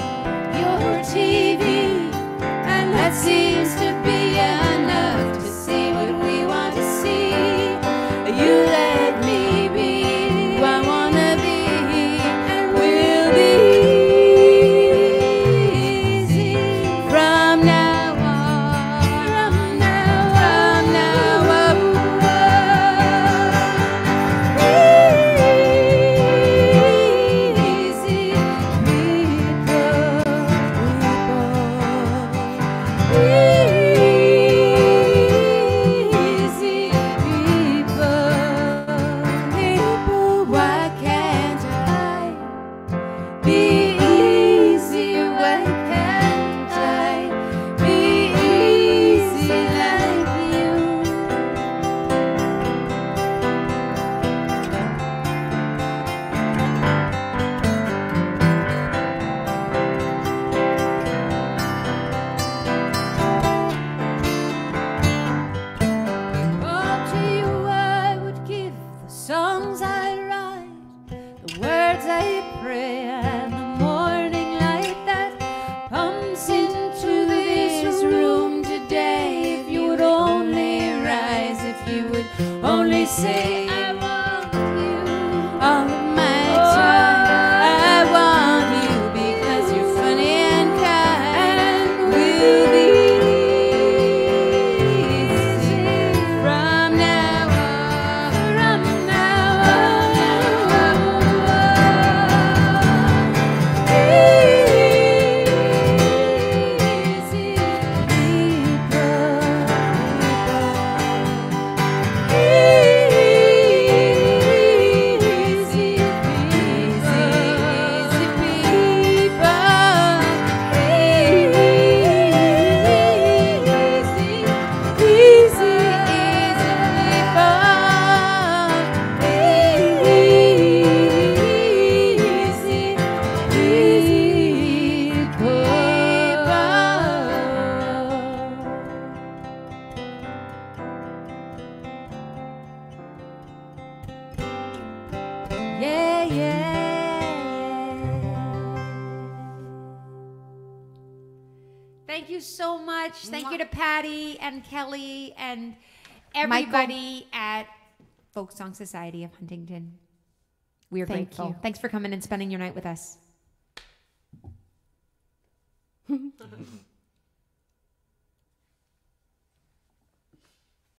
your TV, and that seems to be enough to see what we want to see. You let me be who I wanna be, and we'll be easy from now on. From now on. Easy people, why can't I be easy? Why can't I be easy like you? Oh, to you I would give the songs I write, the words I pray, and the morning light that comes into this room today. If you would only rise, if you would only say, I want you all of my time. I want you because you're funny and kind, and we'll be easy from now on. From now on. Easy Yeah, yeah. Thank you so much. Thank you to Patty and Kelly and everybody at Folk Song Society of Huntington. We are Thank grateful. you. Thanks for coming and spending your night with us.